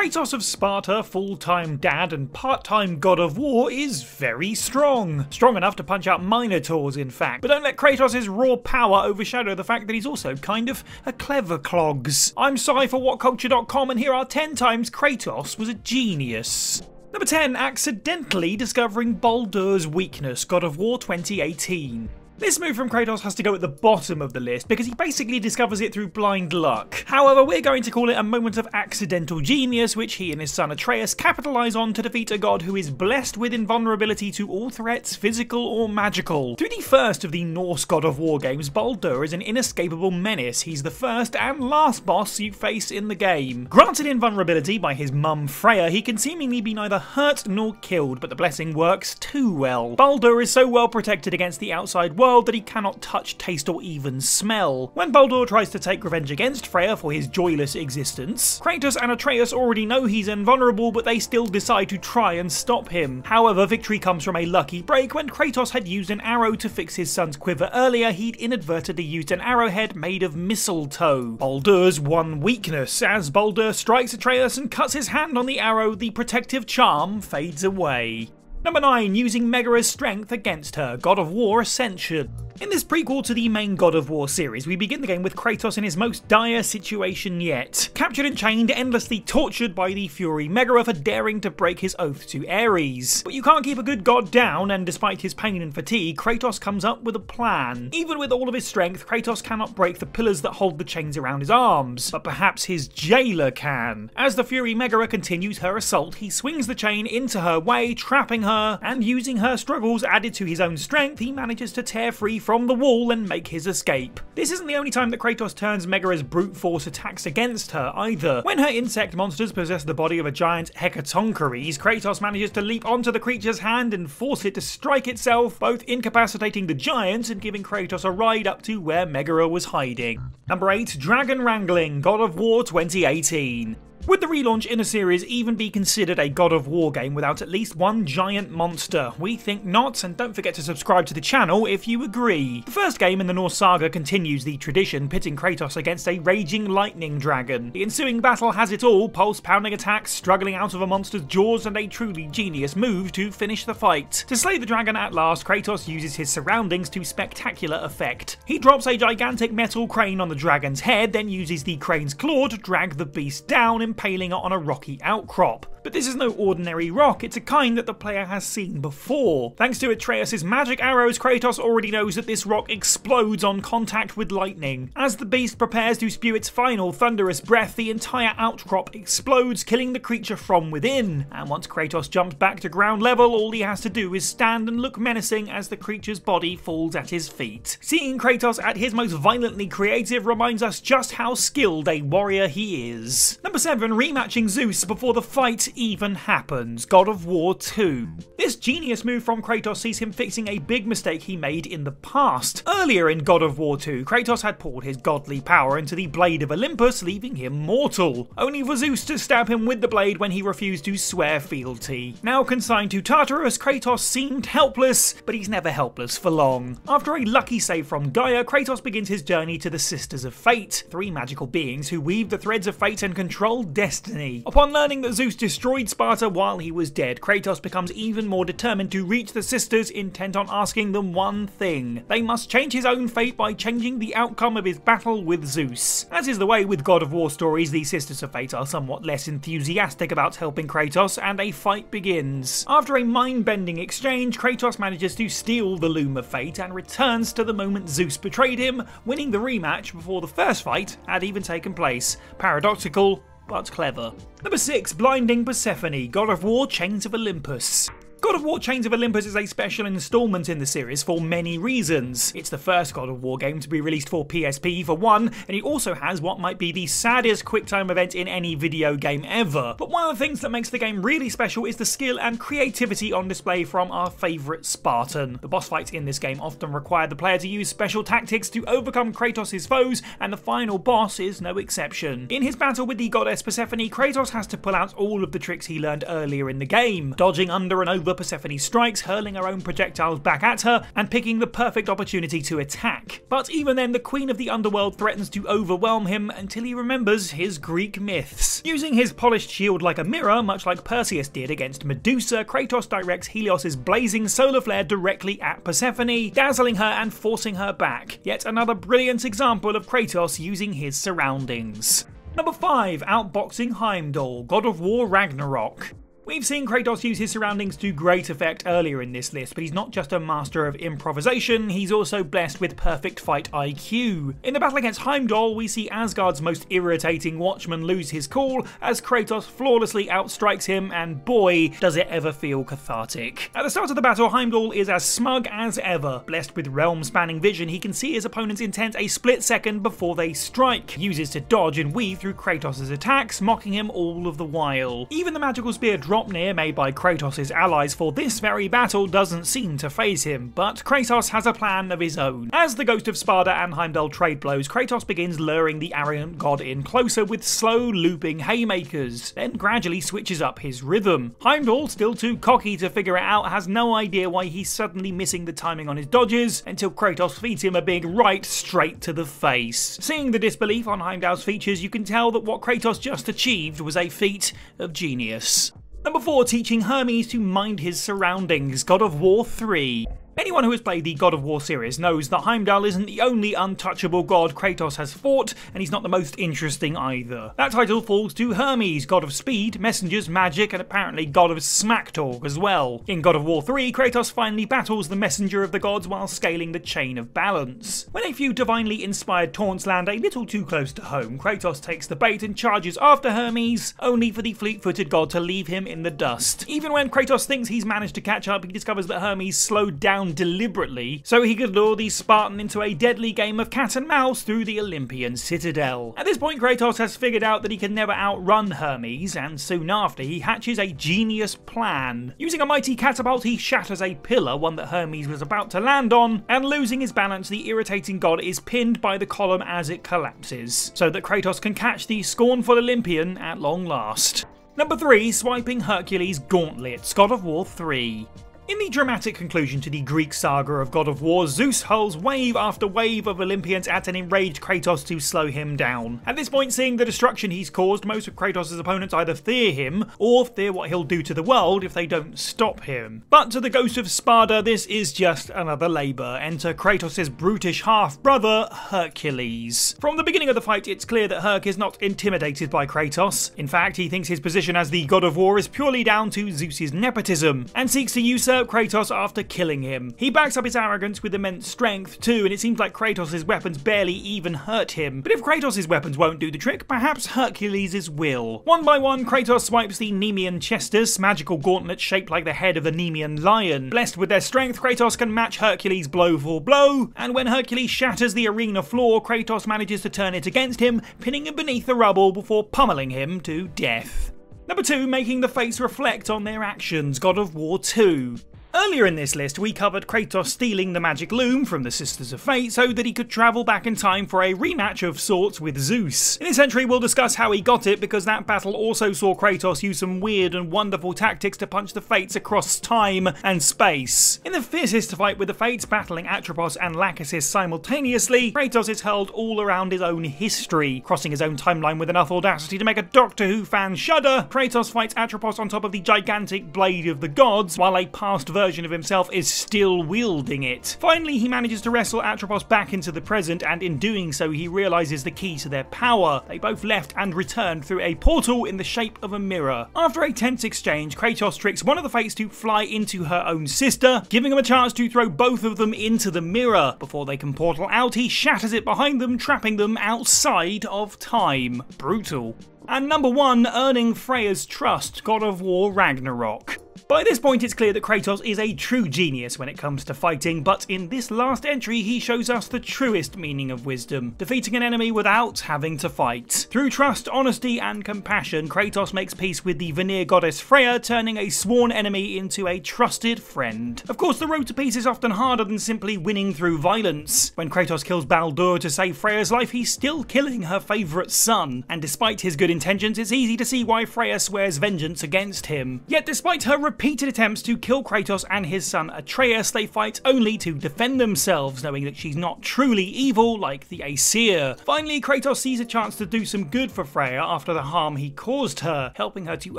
Kratos of Sparta, full-time dad and part-time god of war, is very strong. Strong enough to punch out minotaurs, in fact. But don't let Kratos' raw power overshadow the fact that he's also kind of a clever clogs. I'm Sai for WhatCulture.com, and here are 10 times Kratos was a genius. Number 10, accidentally discovering Baldur's weakness, God of War 2018. This move from Kratos has to go at the bottom of the list because he basically discovers it through blind luck. However, we're going to call it a moment of accidental genius, which he and his son Atreus capitalise on to defeat a god who is blessed with invulnerability to all threats, physical or magical. Through the first of the Norse God of War games, Baldur is an inescapable menace. He's the first and last boss you face in the game. Granted invulnerability by his mum Freyas, he can seemingly be neither hurt nor killed, but the blessing works too well. Baldur is so well protected against the outside world that he cannot touch, taste or even smell. When Baldur tries to take revenge against Freya for his joyless existence, Kratos and Atreus already know he's invulnerable, but they still decide to try and stop him. However, victory comes from a lucky break. When Kratos had used an arrow to fix his son's quiver earlier, he'd inadvertently used an arrowhead made of mistletoe, Baldur's one weakness. As Baldur strikes Atreus and cuts his hand on the arrow, the protective charm fades away. Number 9, using Megaera's strength against her, God of War Ascension. In this prequel to the main God of War series, we begin the game with Kratos in his most dire situation yet. Captured and chained, endlessly tortured by the Fury Megaera for daring to break his oath to Ares. But you can't keep a good god down, and despite his pain and fatigue, Kratos comes up with a plan. Even with all of his strength, Kratos cannot break the pillars that hold the chains around his arms, but perhaps his jailer can. As the Fury Megaera continues her assault, he swings the chain into her way, trapping her, and using her struggles added to his own strength, he manages to tear free from the wall and make his escape. This isn't the only time that Kratos turns Megaera's brute force attacks against her either. When her insect monsters possess the body of a giant Hecatoncheires, Kratos manages to leap onto the creature's hand and force it to strike itself, both incapacitating the giant and giving Kratos a ride up to where Megaera was hiding. Number 8, Dragon Wrangling, God of War 2018. Would the relaunch in a series even be considered a God of War game without at least one giant monster? We think not, and don't forget to subscribe to the channel if you agree. The first game in the Norse saga continues the tradition, pitting Kratos against a raging lightning dragon. The ensuing battle has it all: pulse-pounding attacks, struggling out of a monster's jaws, and a truly genius move to finish the fight. To slay the dragon at last, Kratos uses his surroundings to spectacular effect. He drops a gigantic metal crane on the dragon's head, then uses the crane's claw to drag the beast down, impaling it on a rocky outcrop. But this is no ordinary rock, it's a kind that the player has seen before. Thanks to Atreus' magic arrows, Kratos already knows that this rock explodes on contact with lightning. As the beast prepares to spew its final thunderous breath, the entire outcrop explodes, killing the creature from within. And once Kratos jumps back to ground level, all he has to do is stand and look menacing as the creature's body falls at his feet. Seeing Kratos at his most violently creative reminds us just how skilled a warrior he is. Number 7, rematching Zeus before the fight even happens, God of War 2. This genius move from Kratos sees him fixing a big mistake he made in the past. Earlier in God of War 2, Kratos had poured his godly power into the blade of Olympus, leaving him mortal, only for Zeus to stab him with the blade when he refused to swear fealty. Now consigned to Tartarus, Kratos seemed helpless, but he's never helpless for long. After a lucky save from Gaia, Kratos begins his journey to the Sisters of Fate, 3 magical beings who weave the threads of fate and control destiny. Upon learning that Zeus destroyed Sparta while he was dead, Kratos becomes even more determined to reach the sisters, intent on asking them one thing. They must change his own fate by changing the outcome of his battle with Zeus. As is the way with God of War stories, the Sisters of Fate are somewhat less enthusiastic about helping Kratos, and a fight begins. After a mind-bending exchange, Kratos manages to steal the Loom of Fate and returns to the moment Zeus betrayed him, winning the rematch before the first fight had even taken place. Paradoxical, but clever. Number 6, blinding Persephone, God of War Chains of Olympus. God of War Chains of Olympus is a special installment in the series for many reasons. It's the first God of War game to be released for PSP for one, and it also has what might be the saddest QuickTime event in any video game ever. But one of the things that makes the game really special is the skill and creativity on display from our favourite Spartan. The boss fights in this game often require the player to use special tactics to overcome Kratos' foes, and the final boss is no exception. In his battle with the goddess Persephone, Kratos has to pull out all of the tricks he learned earlier in the game, dodging under and over over Persephone's strikes, hurling her own projectiles back at her and picking the perfect opportunity to attack. But even then, the Queen of the Underworld threatens to overwhelm him until he remembers his Greek myths. Using his polished shield like a mirror, much like Perseus did against Medusa, Kratos directs Helios's blazing solar flare directly at Persephone, dazzling her and forcing her back. Yet another brilliant example of Kratos using his surroundings. Number 5. Outboxing Heimdal, God of War Ragnarok. We've seen Kratos use his surroundings to great effect earlier in this list, but he's not just a master of improvisation, he's also blessed with perfect fight IQ. In the battle against Heimdal, we see Asgard's most irritating watchman lose his cool as Kratos flawlessly outstrikes him, and boy, does it ever feel cathartic. At the start of the battle, Heimdal is as smug as ever. Blessed with realm-spanning vision, he can see his opponent's intent a split second before they strike, uses to dodge and weave through Kratos' attacks, mocking him all of the while. Even the magical spear drop near made by Kratos' allies for this very battle doesn't seem to faze him, but Kratos has a plan of his own. As the ghost of Sparta and Heimdal trade blows, Kratos begins luring the arrogant god in closer with slow looping haymakers, then gradually switches up his rhythm. Heimdal, still too cocky to figure it out, has no idea why he's suddenly missing the timing on his dodges until Kratos feeds him a big right straight to the face. Seeing the disbelief on Heimdal's features, you can tell that what Kratos just achieved was a feat of genius. Number 4. Teaching Hermes to mind his surroundings, God of War 3. Anyone who has played the God of War series knows that Heimdal isn't the only untouchable god Kratos has fought, and he's not the most interesting either. That title falls to Hermes, god of speed, messengers, magic, and apparently god of smack talk as well. In God of War 3, Kratos finally battles the messenger of the gods while scaling the chain of balance. When a few divinely inspired taunts land a little too close to home, Kratos takes the bait and charges after Hermes, only for the fleet-footed god to leave him in the dust. Even when Kratos thinks he's managed to catch up, he discovers that Hermes slowed down deliberately so he could lure the Spartan into a deadly game of cat and mouse through the Olympian citadel. At this point, Kratos has figured out that he can never outrun Hermes, and soon after he hatches a genius plan. Using a mighty catapult, he shatters a pillar, one that Hermes was about to land on, and losing his balance, the irritating god is pinned by the column as it collapses, so that Kratos can catch the scornful Olympian at long last. Number 3. Swiping Hercules' gauntlets, God of War 3. In the dramatic conclusion to the Greek saga of God of War, Zeus hurls wave after wave of Olympians at an enraged Kratos to slow him down. At this point, seeing the destruction he's caused, most of Kratos' opponents either fear him, or fear what he'll do to the world if they don't stop him. But to the ghost of Sparta, this is just another labour. Enter Kratos' brutish half-brother, Hercules. From the beginning of the fight, it's clear that Herc is not intimidated by Kratos. In fact, he thinks his position as the God of War is purely down to Zeus' nepotism, and seeks to usurp Kratos after killing him. He backs up his arrogance with immense strength too, and it seems like Kratos' weapons barely even hurt him. But if Kratos' weapons won't do the trick, perhaps Hercules' will. One by one, Kratos swipes the Nemean chestus, magical gauntlets shaped like the head of the Nemean lion. Blessed with their strength, Kratos can match Hercules blow for blow, and when Hercules shatters the arena floor, Kratos manages to turn it against him, pinning him beneath the rubble before pummeling him to death. Number 2. Making the fates reflect on their actions, God of War 2. Earlier in this list, we covered Kratos stealing the magic loom from the Sisters of Fate so that he could travel back in time for a rematch of sorts with Zeus. In this entry, we'll discuss how he got it, because that battle also saw Kratos use some weird and wonderful tactics to punch the Fates across time and space. In the fiercest fight with the Fates, battling Atropos and Lachesis simultaneously, Kratos is hurled all around his own history. Crossing his own timeline with enough audacity to make a Doctor Who fan shudder, Kratos fights Atropos on top of the gigantic Blade of the Gods, while a past version of himself is still wielding it. Finally, he manages to wrestle Atropos back into the present, and in doing so he realises the key to their power. They both left and returned through a portal in the shape of a mirror. After a tense exchange, Kratos tricks one of the Fates to fly into her own sister, giving him a chance to throw both of them into the mirror. Before they can portal out, he shatters it behind them, trapping them outside of time. Brutal. And number 1, earning Freyas' trust, God of War Ragnarok. By this point, it's clear that Kratos is a true genius when it comes to fighting, but in this last entry he shows us the truest meaning of wisdom, defeating an enemy without having to fight. Through trust, honesty and compassion, Kratos makes peace with the Vanir goddess Freya, turning a sworn enemy into a trusted friend. Of course, the road to peace is often harder than simply winning through violence. When Kratos kills Baldur to save Freya's life, he's still killing her favourite son, and despite his good intentions, it's easy to see why Freya swears vengeance against him. Yet despite her repeated attempts to kill Kratos and his son Atreus, they fight only to defend themselves, knowing that she's not truly evil like the Aesir. Finally, Kratos sees a chance to do some good for Freya after the harm he caused her, helping her to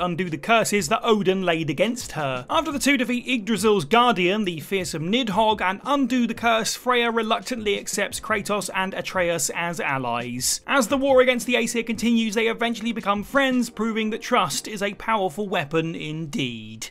undo the curses that Odin laid against her. After the two defeat Yggdrasil's guardian, the fearsome Nidhogg, and undo the curse, Freya reluctantly accepts Kratos and Atreus as allies. As the war against the Aesir continues, they eventually become friends, proving that trust is a powerful weapon indeed.